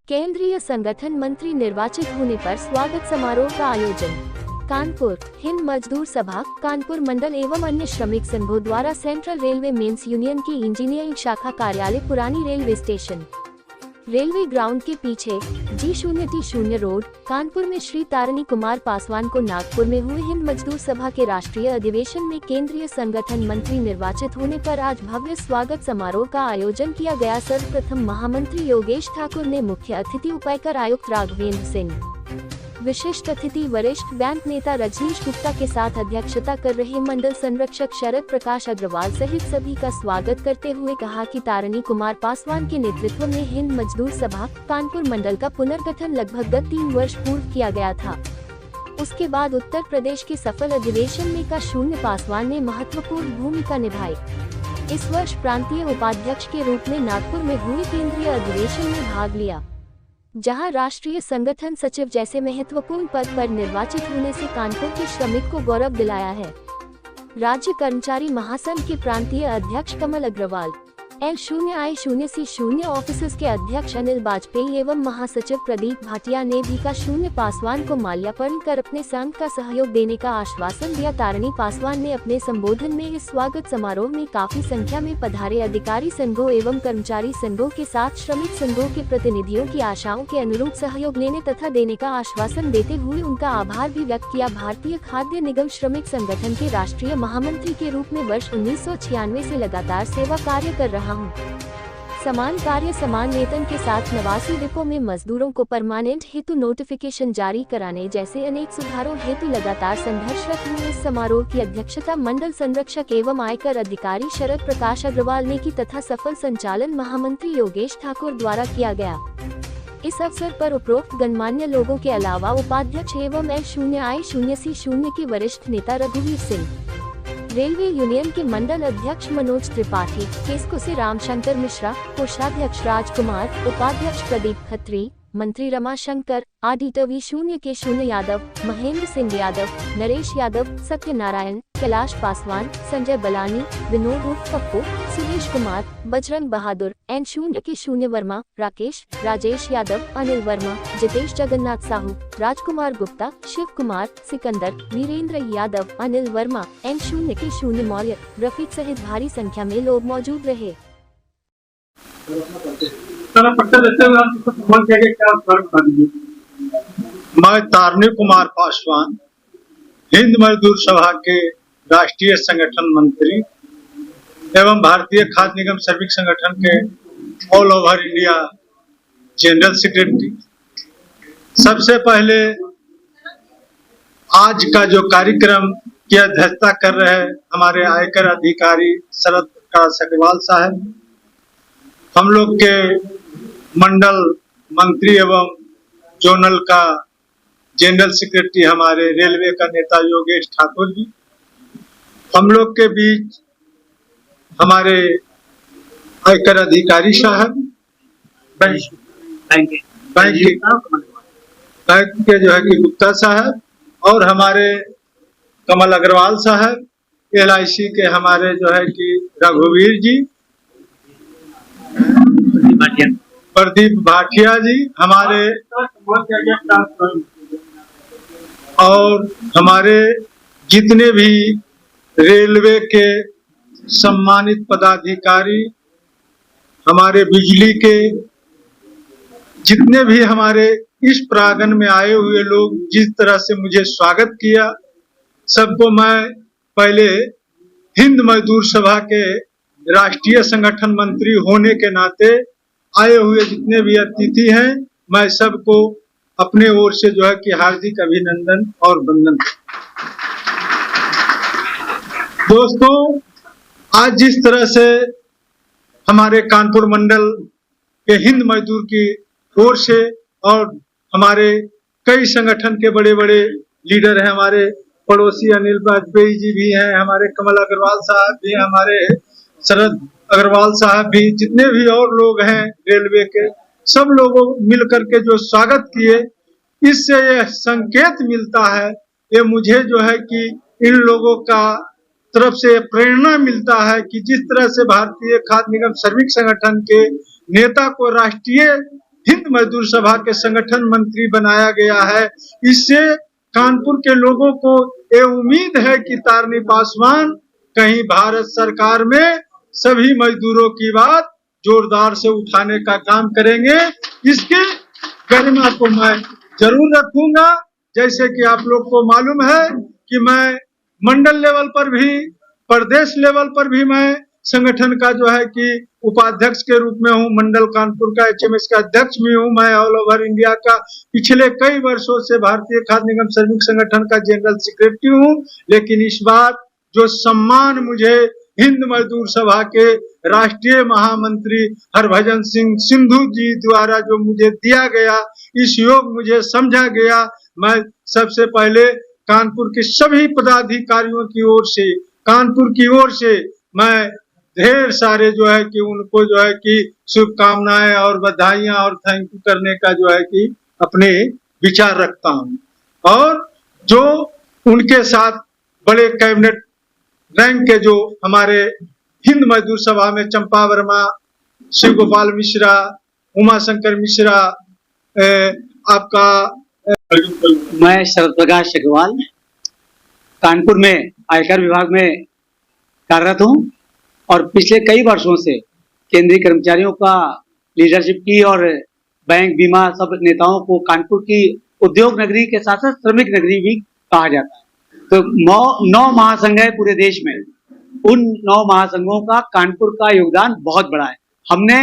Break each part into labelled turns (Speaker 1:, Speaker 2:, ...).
Speaker 1: केंद्रीय संगठन मंत्री निर्वाचित होने पर स्वागत समारोह का आयोजन। कानपुर हिंद मजदूर सभा कानपुर मंडल एवं अन्य श्रमिक संघों द्वारा सेंट्रल रेलवे मेंस यूनियन की इंजीनियरिंग शाखा कार्यालय पुरानी रेलवे स्टेशन रेलवे ग्राउंड के पीछे G0T0 रोड कानपुर में श्री तारणी कुमार पासवान को नागपुर में हुए हिंद मजदूर सभा के राष्ट्रीय अधिवेशन में केंद्रीय संगठन मंत्री निर्वाचित होने पर आज भव्य स्वागत समारोह का आयोजन किया गया। सर्वप्रथम महामंत्री योगेश ठाकुर ने मुख्य अतिथि उपायुक्त आयुक्त राघवेंद्र सिंह, विशिष्ट अतिथि वरिष्ठ बैंक नेता रजनीश गुप्ता के साथ अध्यक्षता कर रहे मंडल संरक्षक शरद प्रकाश अग्रवाल सहित सभी का स्वागत करते हुए कहा कि तारणी कुमार पासवान के नेतृत्व में हिंद मजदूर सभा कानपुर मंडल का पुनर्गठन लगभग 3 वर्ष पूर्व किया गया था। उसके बाद उत्तर प्रदेश के सफल अधिवेशन में का पासवान ने महत्वपूर्ण भूमिका निभाई। इस वर्ष प्रांतीय उपाध्यक्ष के रूप में नागपुर में हुए केंद्रीय अधिवेशन में भाग लिया, जहां राष्ट्रीय संगठन सचिव जैसे महत्वपूर्ण पद पर निर्वाचित होने से कानपुर के श्रमिक को गौरव दिलाया है। राज्य कर्मचारी महासंघ के प्रांतीय अध्यक्ष कमल अग्रवाल, L0I0C0 ऑफिसर्स के अध्यक्ष अनिल वाजपेयी एवं महासचिव प्रदीप भाटिया ने भी का पासवान को माल्यार्पण कर अपने संघ का सहयोग देने का आश्वासन दिया। तारणी पासवान ने अपने संबोधन में इस स्वागत समारोह में काफी संख्या में पधारे अधिकारी संघों एवं कर्मचारी संघों के साथ श्रमिक संघों के प्रतिनिधियों की आशाओं के अनुरूप सहयोग लेने तथा देने का आश्वासन देते हुए उनका आभार भी व्यक्त किया। भारतीय खाद्य निगम श्रमिक संगठन के राष्ट्रीय महामंत्री के रूप में वर्ष 1996 से लगातार सेवा कार्य कर रहा हूँ। समान कार्य समान वेतन के साथ 89 डिपो में मजदूरों को परमानेंट हेतु नोटिफिकेशन जारी कराने जैसे अनेक सुधारों हेतु लगातार संघर्षरत हुए। इस समारोह की अध्यक्षता मंडल संरक्षक एवं आयकर अधिकारी शरद प्रकाश अग्रवाल ने की तथा सफल संचालन महामंत्री योगेश ठाकुर द्वारा किया गया। इस अवसर पर उपरोक्त गणमान्य लोगों के अलावा उपाध्यक्ष एवं L0I0C0 के वरिष्ठ नेता रघुवीर सिंह, रेलवे यूनियन के मंडल अध्यक्ष मनोज त्रिपाठी, केस्को से रामशंकर मिश्रा, कोषाध्यक्ष राजकुमार, उपाध्यक्ष प्रदीप खत्री, मंत्री रमाशंकर, ऑडिटर V0K0 यादव, महेंद्र सिंह यादव, नरेश यादव, सत्यनारायण, कैलाश पासवान, संजय बलानी, विनोद उर्फ पप्पू, सुरेश कुमार, बजरंग बहादुर, N0K0 वर्मा, राकेश, राजेश यादव, अनिल वर्मा, जितेश जगन्नाथ साहू, राजकुमार गुप्ता, शिव कुमार, सिकंदर, वीरेंद्र यादव, अनिल वर्मा, N0K0 मौर्य, रफीक सहित भारी संख्या में लोग मौजूद रहे।
Speaker 2: मैं तारणी कुमार पासवान हिंद मजदूर सभा के राष्ट्रीय संगठन मंत्री एवं भारतीय खाद्य निगम श्रमिक संगठन के all over India general secretary. सबसे पहले आज का जो कार्यक्रम की अध्यक्षता कर रहे हैं हमारे आयकर अधिकारी शरद प्रकाश अग्रवाल साहब, हम लोग के मंडल मंत्री एवं जोनल का जनरल सेक्रेटरी हमारे रेलवे का नेता योगेश ठाकुर जी, हम लोग के बीच हमारे आयकर अधिकारी साहब, बैंक के जो है कि गुप्ता साहब और हमारे कमल अग्रवाल साहब, LIC के हमारे जो है कि रघुवीर जी, प्रदीप भाटिया जी, हमारे और हमारे जितने भी रेलवे के सम्मानित पदाधिकारी, हमारे बिजली के जितने भी हमारे इस प्रांगण में आए हुए लोग, जिस तरह से मुझे स्वागत किया, सबको मैं पहले हिंद मजदूर सभा के राष्ट्रीय संगठन मंत्री होने के नाते आए हुए जितने भी अतिथि हैं, मैं सबको अपने ओर से जो है कि हार्दिक अभिनंदन और वंदन। दोस्तों, आज जिस तरह से हमारे कानपुर मंडल के हिंद मजदूर की ओर से और हमारे कई संगठन के बड़े बड़े लीडर हैं, हमारे पड़ोसी अनिल वाजपेयी जी भी हैं, हमारे कमल अग्रवाल साहब भी हैं, हमारे शरद अग्रवाल साहब भी, जितने भी और लोग हैं रेलवे के, सब लोगों मिलकर के जो स्वागत किए, इससे यह संकेत मिलता है, ये मुझे जो है कि इन लोगों का तरफ से प्रेरणा मिलता है कि जिस तरह से भारतीय खाद्य निगम श्रमिक संगठन के नेता को राष्ट्रीय हिंद मजदूर सभा के संगठन मंत्री बनाया गया है। इससे कानपुर के लोगों को ये उम्मीद है कि तारनी पासवान कहीं भारत सरकार में सभी मजदूरों की बात जोरदार से उठाने का काम करेंगे। इसके गरिमा को मैं जरूर रखूंगा। जैसे कि आप लोग को मालूम है कि मैं मंडल लेवल पर भी, प्रदेश लेवल पर भी मैं संगठन का जो है कि उपाध्यक्ष के रूप में हूँ। मंडल कानपुर का HMS का अध्यक्ष भी हूँ। मैं ऑल ओवर इंडिया का पिछले कई वर्षों से भारतीय खाद्य निगम श्रमिक संगठन का जनरल सेक्रेटरी हूँ। लेकिन इस बार जो सम्मान मुझे हिंद मजदूर सभा के राष्ट्रीय महामंत्री हरभजन सिंह सिंधु जी द्वारा जो मुझे दिया गया, इस योग मुझे समझा गया। मैं सबसे पहले कानपुर के सभी पदाधिकारियों की ओर से, कानपुर की ओर से मैं ढेर सारे जो है कि उनको जो है कि शुभकामनाएं और बधाइयां और थैंक यू करने का जो है कि अपने विचार रखता हूं। और जो उनके साथ बड़े कैबिनेट रैंक के जो हमारे हिंद मजदूर सभा में चंपा वर्मा, शिव गोपाल मिश्रा, उमा शंकर मिश्रा, आपका
Speaker 3: मैं शरद प्रकाश अग्रवाल कानपुर में आयकर विभाग में कार्यरत हूँ और पिछले कई वर्षों से केंद्रीय कर्मचारियों का लीडरशिप की और बैंक, बीमा, सब नेताओं को कानपुर की उद्योग नगरी के साथ साथ श्रमिक नगरी भी कहा जाता है। तो 9 महासंघ है पूरे देश में। उन 9 महासंघों का कानपुर का योगदान बहुत बड़ा है। हमने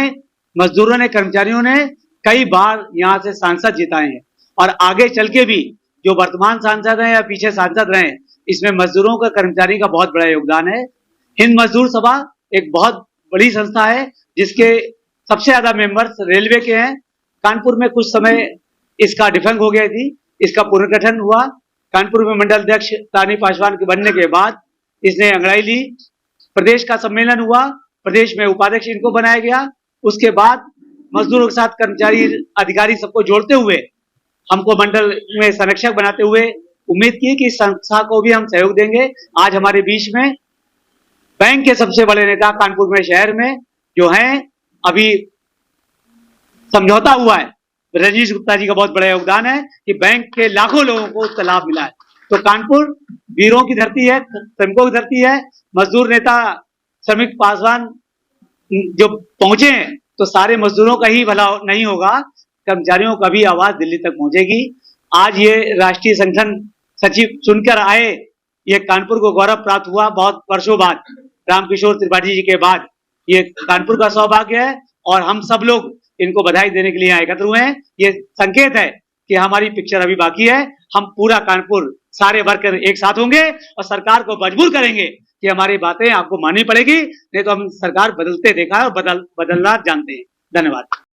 Speaker 3: मजदूरों ने, कर्मचारियों ने कई बार यहाँ से सांसद जिताए हैं और आगे चल के भी जो वर्तमान सांसद हैं या पीछे सांसद रहे, इसमें मजदूरों का, कर्मचारी का बहुत बड़ा योगदान है। हिंद मजदूर सभा एक बहुत बड़ी संस्था है जिसके सबसे ज्यादा मेंबर्स रेलवे के हैं। कानपुर में कुछ समय इसका डिफंग हो गई थी, इसका पुनर्गठन हुआ। कानपुर में मंडल अध्यक्ष तारनी पासवान के बनने के बाद इसने अंगड़ाई ली। प्रदेश का सम्मेलन हुआ, प्रदेश में उपाध्यक्ष इनको बनाया गया। उसके बाद मजदूरों के साथ कर्मचारी, अधिकारी सबको जोड़ते हुए हमको मंडल में संरक्षक बनाते हुए उम्मीद की कि इस संस्था को भी हम सहयोग देंगे। आज हमारे बीच में बैंक के सबसे बड़े नेता कानपुर में शहर में जो हैं, अभी समझौता हुआ है, रजनीश गुप्ता जी का बहुत बड़ा योगदान है कि बैंक के लाखों लोगों को उसका लाभ मिला है। तो कानपुर वीरों की धरती है, श्रमिकों की धरती है। मजदूर नेता श्रमिक पासवान जो पहुंचे हैं तो सारे मजदूरों का ही भला नहीं होगा, कर्मचारियों का भी आवाज दिल्ली तक पहुंचेगी। आज ये राष्ट्रीय संगठन सचिव चुनकर आए, ये कानपुर को गौरव प्राप्त हुआ बहुत वर्षों बाद। रामकिशोर त्रिपाठी जी के बाद ये कानपुर का सौभाग्य है और हम सब लोग इनको बधाई देने के लिए एकत्र हुए हैं। ये संकेत है कि हमारी पिक्चर अभी बाकी है। हम पूरा कानपुर, सारे वर्कर एक साथ होंगे और सरकार को मजबूर करेंगे कि हमारी बातें आपको माननी पड़ेगी, नहीं तो हम सरकार बदलते देखा है और बदलना जानते हैं। धन्यवाद।